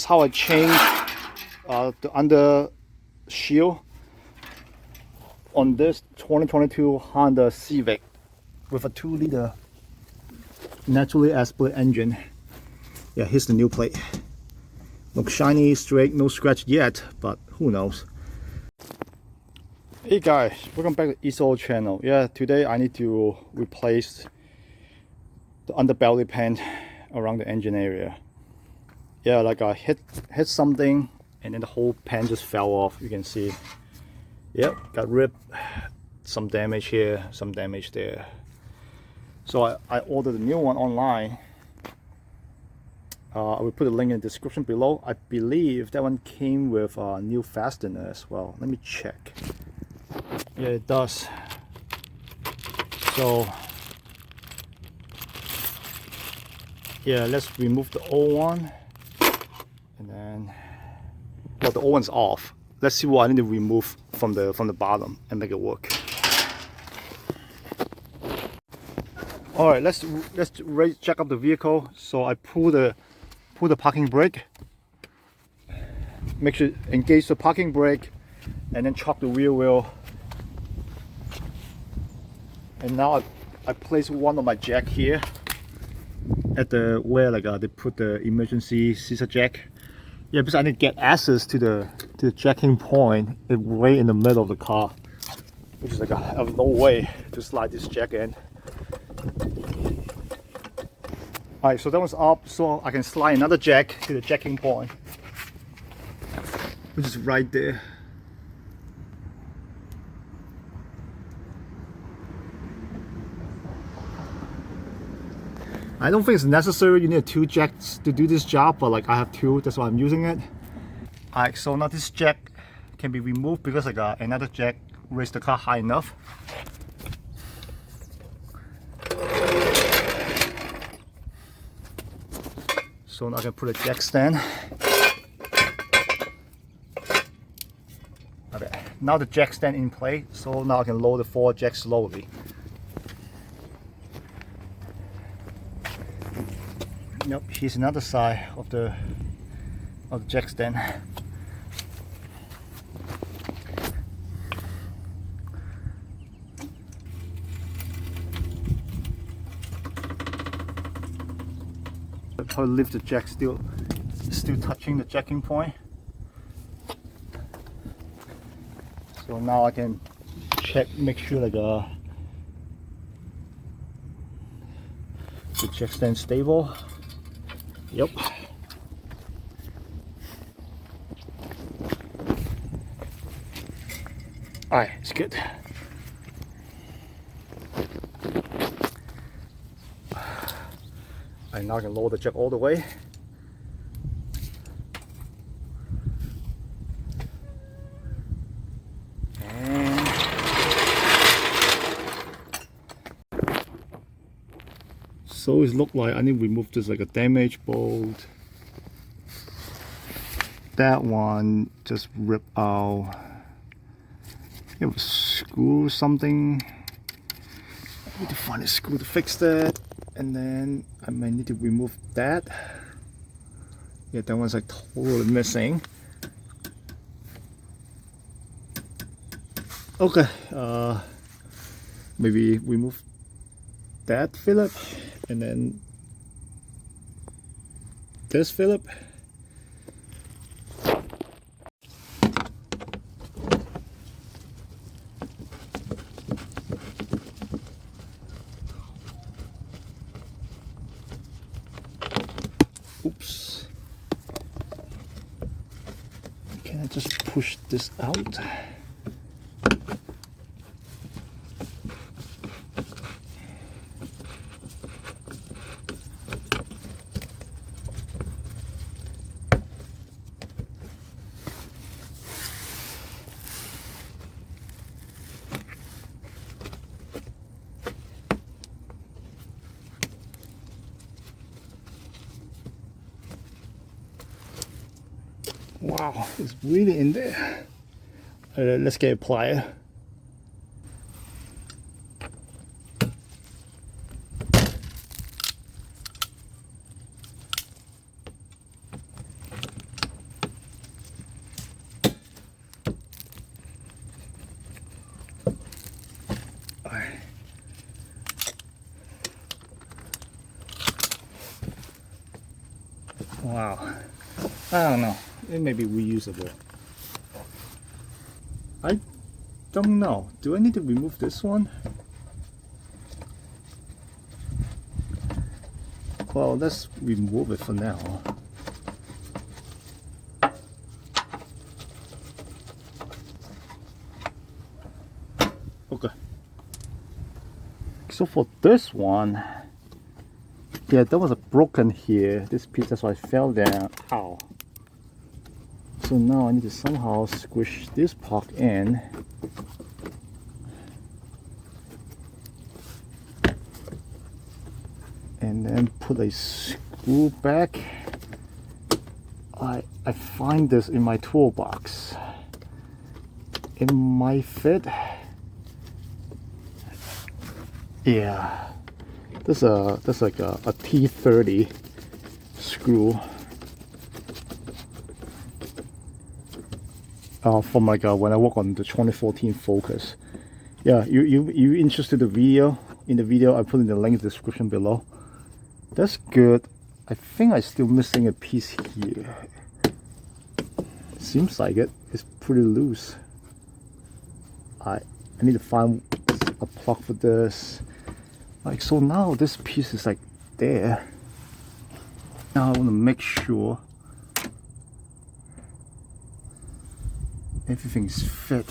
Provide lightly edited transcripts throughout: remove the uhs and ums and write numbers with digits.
That's how I changed the under shield on this 2022 Honda Civic with a 2-liter naturally aspirated engine. Yeah, here's the new plate. Looks shiny, straight, no scratch yet, but who knows. Hey guys, welcome back to East channel. Yeah, today I need to replace the underbelly paint around the engine area. Yeah, like I hit something and then the whole pan just fell off. You can see. Yep, got ripped. Some damage here, some damage there. So I ordered a new one online. I will put a link in the description below. I believe that one came with a new fastener as well. Let me check. Yeah, it does. So yeah, let's remove the old one, and then, well, the old one's off. Let's see what I need to remove from the bottom and make it work. All right, let's check up the vehicle. So I pull the parking brake. Make sure engage the parking brake, and then chock the rear wheel. And now I place one of my jack here at the where they put the emergency scissor jack. Yeah, because I need to get access to the jacking point right in the middle of the car, which is like I have no way to slide this jack in. Alright, so that one's up, so I can slide another jack to the jacking point, which is right there. I don't think it's necessary you need 2 jacks to do this job, but like I have 2, that's why I'm using it. Alright, so now this jack can be removed because I got another jack raised the car high enough. So now I can put a jack stand. Okay, now the jack stand in place, so now I can load the 4 jacks slowly. Nope, here's another side of the jack stand. I'll lift the jack still touching the jacking point. So now I can check, make sure like the jack stand stable. Yep. Alright, it's good. I now can lower the jack all the way. And so it looks like I need to remove this like a damaged bolt. That one just ripped out. It was screw something. I need to find a screw to fix that. And then I might need to remove that. Yeah, that one's like totally missing. Okay, maybe remove that Phillip, and then this Phillip. Oops. Can I just push this out? Wow, it's really in there. Let's get a plier. Wow. I don't know. It may be reusable. I don't know. Do I need to remove this one? Well, let's remove it for now. Okay. So for this one, yeah, there was a broken here. This piece, that's why I fell down. Ow. So now I need to somehow squish this part in. And then put a screw back. I find this in my toolbox. It might fit. Yeah. This like a T30 screw. From like when I work on the 2014 Focus. Yeah, you interested in the video? In the video, I put in the link in the description below. That's good. I think I'm still missing a piece here. Seems like it. It's pretty loose. I need to find a plug for this. Like, so now this piece is like there. Now I want to make sure everything's fit.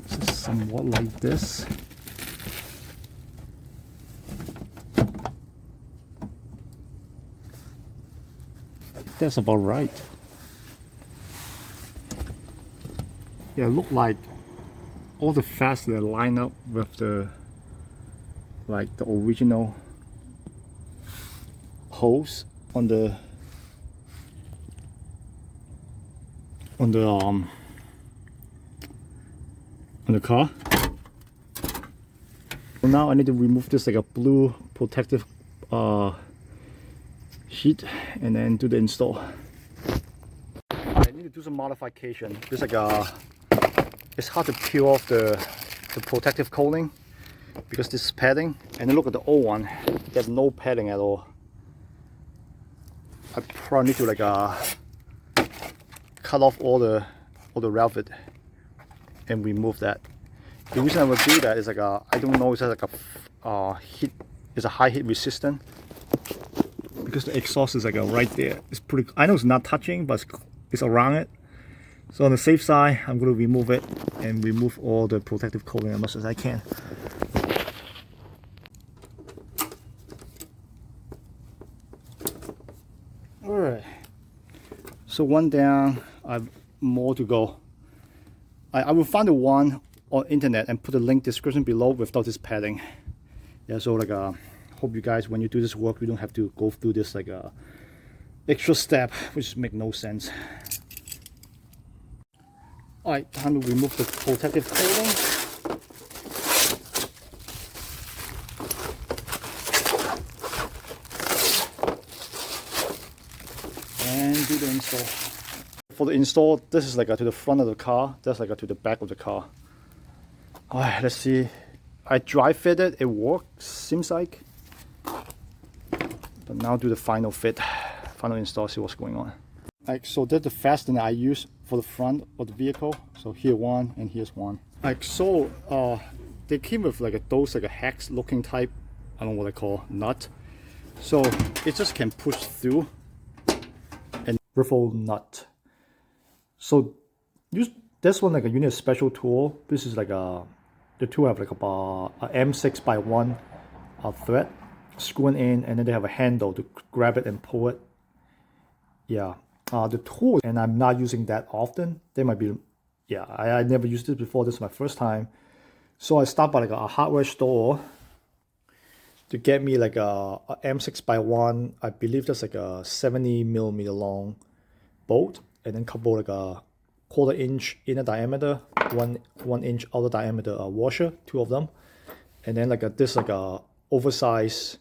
Just somewhat like this. That's about right. Yeah, look like all the fasteners line up with the original holes on the car. So now I need to remove this like a blue protective sheet and then do the install. I need to do some modification. There's like it's hard to peel off the protective coating because this is padding, and then look at the old one, they have no padding at all. I probably need to like cut off all the velvet and remove that. The reason I would do that is like I don't know, it's like a heat, it's a high heat resistant, because the exhaust is like right there. It's pretty, I know it's not touching, but it's around it. So on the safe side, I'm going to remove it and remove all the protective coating as much as I can. Alright, so one down, I have more to go. I will find the one on internet and put the link description below without this padding. Yeah, so like hope you guys, when you do this work, you don't have to go through this like extra step, which make no sense. Alright, time to remove the protective coating. And do the install. For the install, this is like to the front of the car, that's like to the back of the car. Alright, let's see. I dry fitted, it works, seems like. But now do the final fit, final install, see what's going on. Like, so that's the fastener I use for the front of the vehicle. So here one and here's one. Like, so they came with like those like a hex looking type, I don't know what I call, nut. So it just can push through and riffle nut. So use this one like you need a special tool. This is like the tool have like a M6x1 thread screwing in, and then they have a handle to grab it and pull it. Yeah, the tool, and I'm not using that often. They might be, yeah, I never used this before. This is my first time. So I stopped by like a hardware store to get me like a M6x1. I believe that's like a 70mm long bolt, and then couple like a 1/4 inch inner diameter, 1 inch outer diameter washer, 2 of them, and then like this like a oversized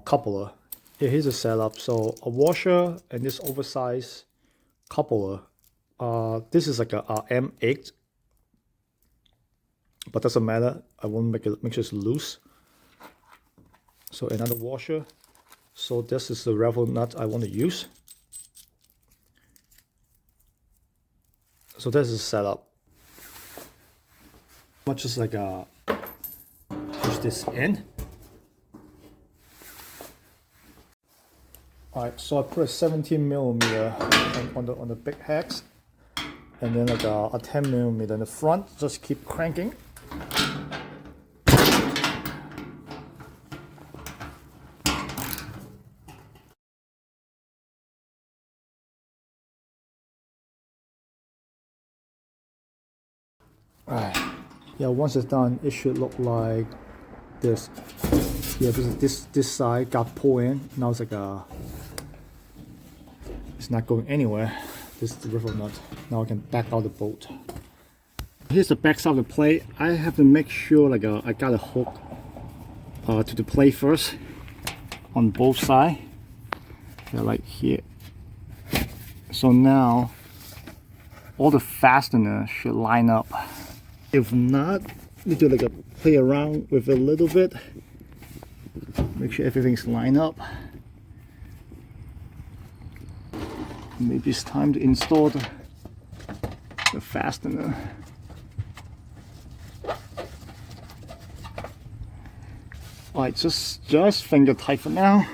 coupler. Here's a setup. So a washer and this oversized coupler. This is like a M8, but doesn't matter. I won't make sure it's loose. So another washer. So this is the raffle nut I want to use. So this is set up. I'll just like push this in. Alright, so I put a 17mm on the big hex, and then like a 10mm in the front. Just keep cranking. Alright, yeah, once it's done, it should look like this. Yeah, this side got pulled in. Now it's like it's not going anywhere. This is the rivet nut. Now I can back out the bolt. Here's the back side of the plate. I have to make sure like I got a hook to the plate first on both sides. Yeah, like here. So now all the fasteners should line up. If not, need to like play around with it a little bit. Make sure everything's lined up. Maybe it's time to install the fastener. Alright, just finger tight for now.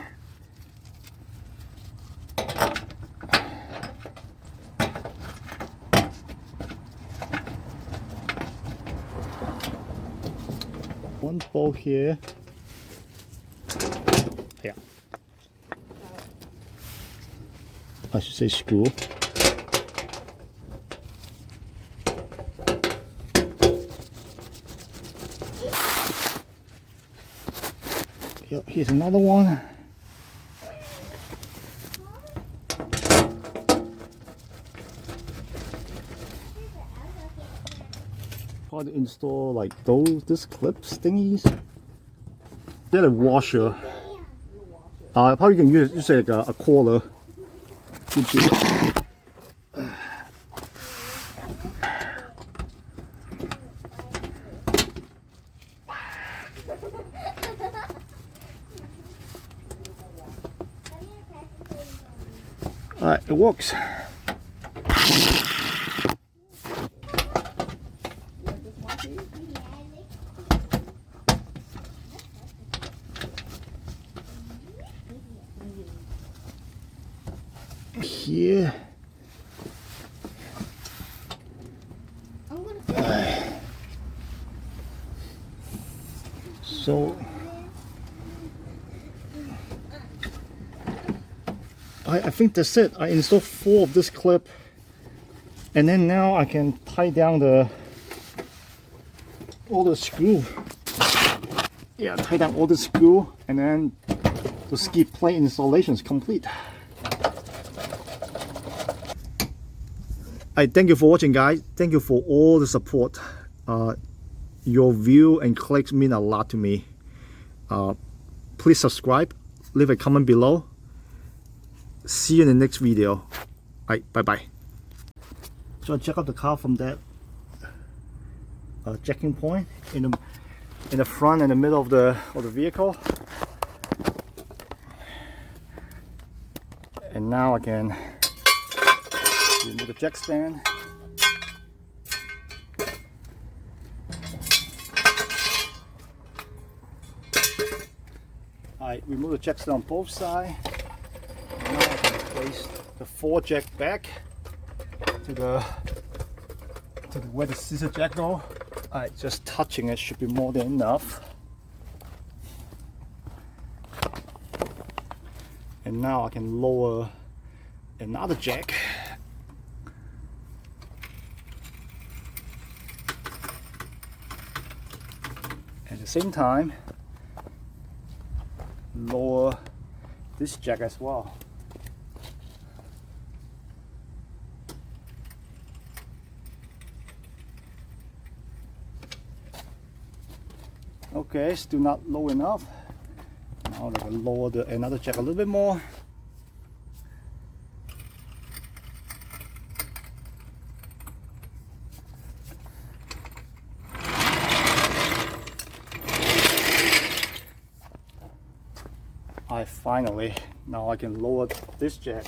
One bolt here. Yeah. I should say screw. Here's another one. Try to install like this clips thingies. They're a washer. Probably you can use like a quarter. Alright, it works. Here. So I think that's it. I installed 4 of this clip, and then now I can tie down all the screw. Yeah, tie down all the screw, and then the ski plate installation is complete. I thank you for watching, guys. Thank you for all the support. Your view and clicks mean a lot to me. Please subscribe, leave a comment below. See you in the next video. Alright, bye bye. So I check out the car from that checking point in the front and the middle of the vehicle. And now I can remove the jack stand. I remove the jack stand on both sides. Now I can place the 4 jack back to where the scissor jack go. Just touching it should be more than enough. And now I can lower another jack. At the same time, lower this jack as well. Okay, still not low enough. Now I will lower another jack a little bit more. Finally, now I can lower this jack.